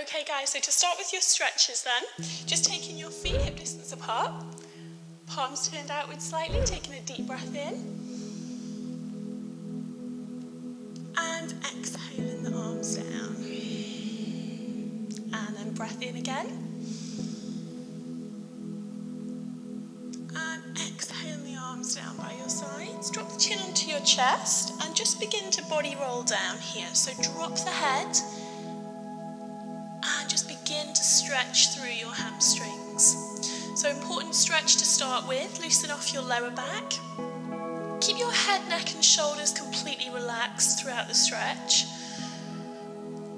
Okay guys, so to start with your stretches then, just taking your feet hip distance apart, palms turned outwards slightly, taking a deep breath in, and exhaling the arms down, and then breath in again, and exhaling the arms down by your sides. Drop the chin onto your chest, and just begin to body roll down here, so drop the head, and just begin to stretch through your hamstrings. So important stretch to start with, loosen off your lower back. Keep your head, neck and shoulders completely relaxed throughout the stretch.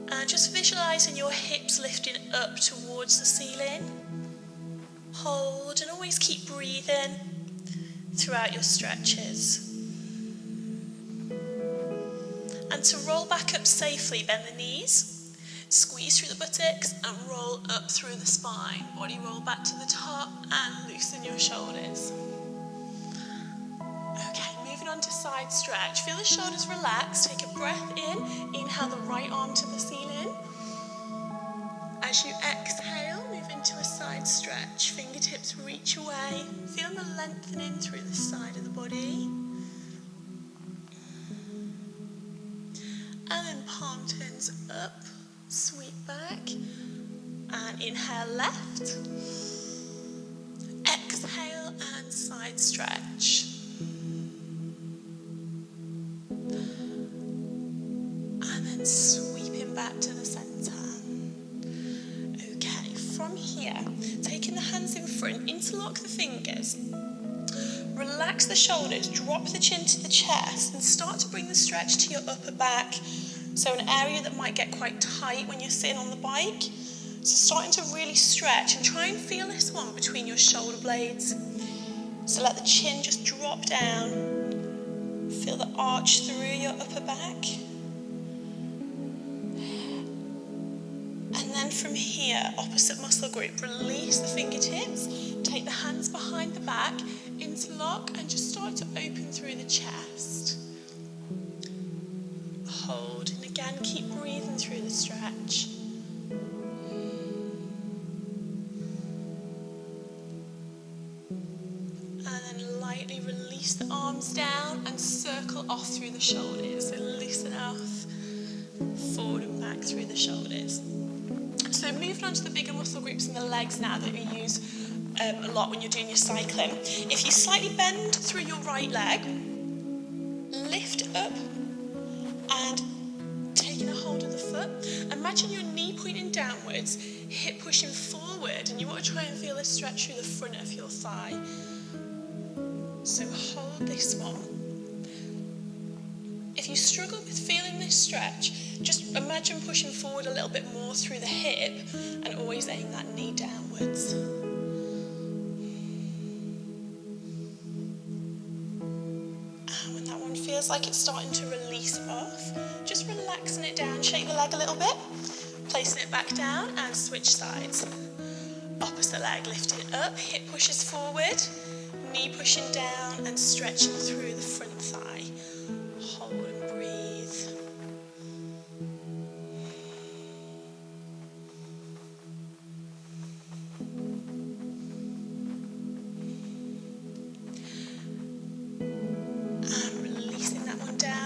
And just visualising your hips lifting up towards the ceiling. Hold and always keep breathing throughout your stretches. And to roll back up safely, bend the knees. Squeeze through the buttocks and roll up through the spine. Body roll back to the top and loosen your shoulders. Okay, moving on to side stretch. Feel the shoulders relax. Take a breath in. Inhale the right arm to the ceiling. As you exhale, move into a side stretch. Fingertips reach away. Feel them lengthening through the side of the body. And then palm turns up. Sweep back and inhale left, exhale and side stretch, and then sweeping back to the centre. Okay, from here, taking the hands in front, interlock the fingers, relax the shoulders, drop the chin to the chest and start to bring the stretch to your upper back. So an area that might get quite tight when you're sitting on the bike. So starting to really stretch and try and feel this one between your shoulder blades. So let the chin just drop down. Feel the arch through your upper back. And then from here, opposite muscle group, release the fingertips. Take the hands behind the back, interlock and just start to open through the chest. Hold, and again, keep breathing through the stretch. And then lightly release the arms down and circle off through the shoulders. So loosen off, forward and back through the shoulders. So moving on to the bigger muscle groups in the legs now that you use a lot when you're doing your cycling. If you slightly bend through your right leg, lift up, and taking a hold of the foot, imagine your knee pointing downwards, hip pushing forward, and you want to try and feel this stretch through the front of your thigh. So hold this one. If you struggle with feeling this stretch, just imagine pushing forward a little bit more through the hip and always aim that knee downwards. Feels like it's starting to release off, just relaxing it down, shake the leg a little bit, placing it back down and switch sides. Opposite leg lifting up, hip pushes forward, knee pushing down and stretching through the front thigh. Hold and breathe.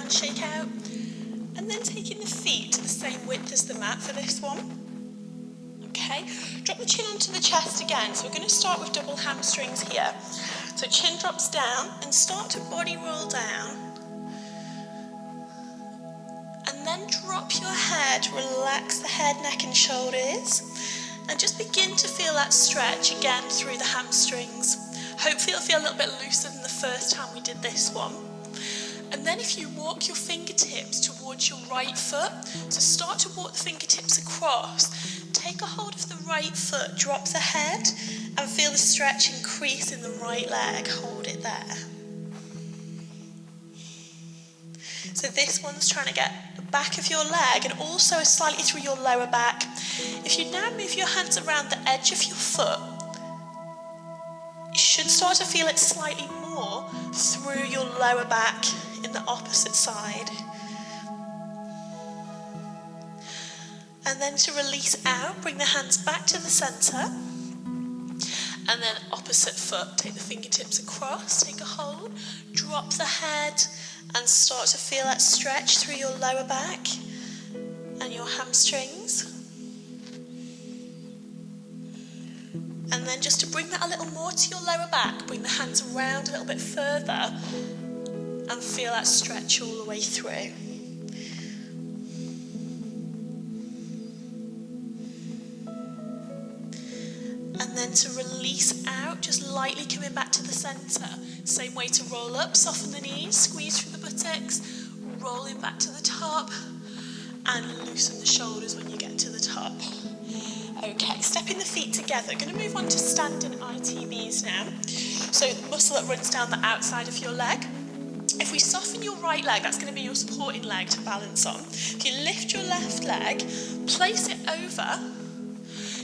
Shake out, and then taking the feet to the same width as the mat for this one. Okay, drop the chin onto the chest again. So we're going to start with double hamstrings here. So chin drops down and start to body roll down. And then drop your head, relax the head, neck and shoulders. And just begin to feel that stretch again through the hamstrings. Hopefully it'll feel a little bit looser than the first time we did this one. And then if you walk your fingertips towards your right foot, so start to walk the fingertips across, take a hold of the right foot, drop the head, and feel the stretch increase in the right leg. Hold it there. So this one's trying to get the back of your leg and also slightly through your lower back. If you now move your hands around the edge of your foot, you should start to feel it slightly more through your lower back in the opposite side. And then to release out, bring the hands back to the centre. And then opposite foot, take the fingertips across, take a hold, drop the head and start to feel that stretch through your lower back and your hamstrings. And then just to bring that a little more to your lower back, bring the hands around a little bit further and feel that stretch all the way through. And then to release out, just lightly coming back to the centre. Same way to roll up, soften the knees, squeeze through the buttocks, rolling back to the top, and loosen the shoulders when you get to the top. Okay, stepping the feet together. Going to move on to standing ITBs now. So the muscle that runs down the outside of your leg. If we soften your right leg, that's going to be your supporting leg to balance on. If you lift your left leg, place it over,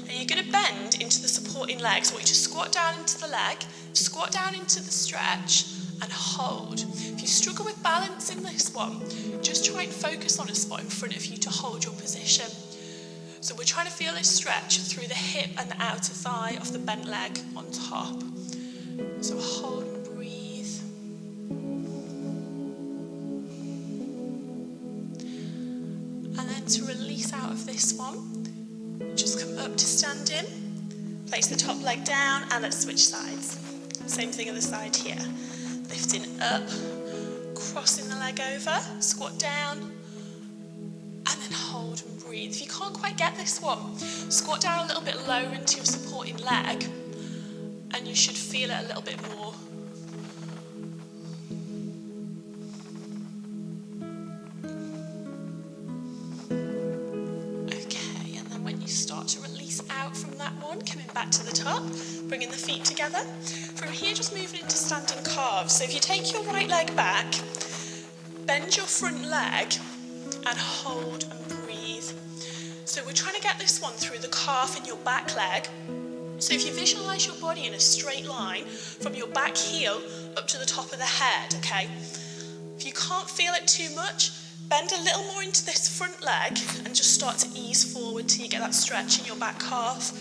and you're going to bend into the supporting leg. So I want you to squat down into the leg, squat down into the stretch, and hold. If you struggle with balance in this one, just try and focus on a spot in front of you to hold your position. So we're trying to feel this stretch through the hip and the outer thigh of the bent leg on top. So hold and breathe. And then to release out of this one, just come up to standing, place the top leg down, and let's switch sides. Same thing other side here. Lifting up, crossing the leg over, squat down, and then hold and breathe. If you can't quite get this one, squat down a little bit lower into your supporting leg, and you should feel it a little bit more. Okay, and then when you start to release out from that one, coming back to the top, bringing the feet together. From here, just moving into standing calves. So if you take your right leg back, bend your front leg, and hold and breathe. So we're trying to get this one through the calf in your back leg. So if you visualise your body in a straight line from your back heel up to the top of the head, okay? If you can't feel it too much, bend a little more into this front leg and just start to ease forward till you get that stretch in your back calf.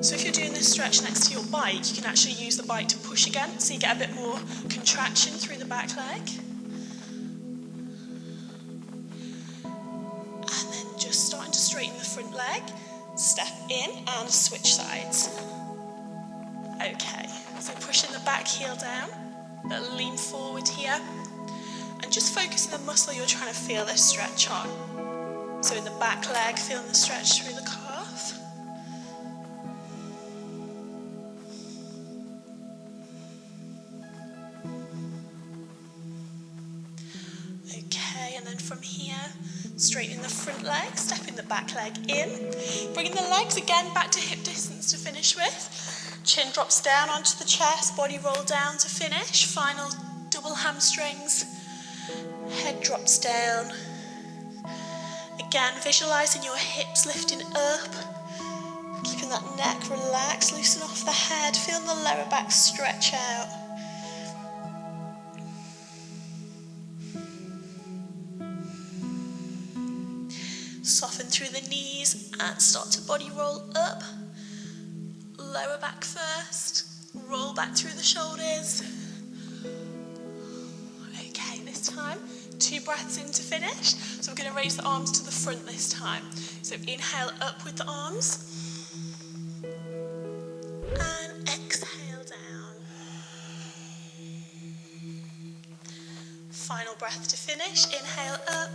So if you're doing this stretch next to your bike, you can actually use the bike to push against, so you get a bit more contraction through the back leg. And then just starting to straighten the front leg, step in and switch sides. Okay, so pushing the back heel down, but lean forward here, and just focus on the muscle you're trying to feel this stretch on. So in the back leg, feeling the stretch through the calf. Okay, and then from here, straightening the front leg, stepping the back leg in, bringing the legs again back to hip distance to finish with. Chin drops down onto the chest, body roll down to finish. Final double hamstrings, head drops down. Again, visualising your hips lifting up, keeping that neck relaxed, loosen off the head, feeling the lower back stretch out. Soften through the knees and start to body roll up. Lower back first, roll back through the shoulders. Okay, this time, 2 breaths in to finish. So we're going to raise the arms to the front this time. So inhale up with the arms. And exhale down. Final breath to finish. Inhale up.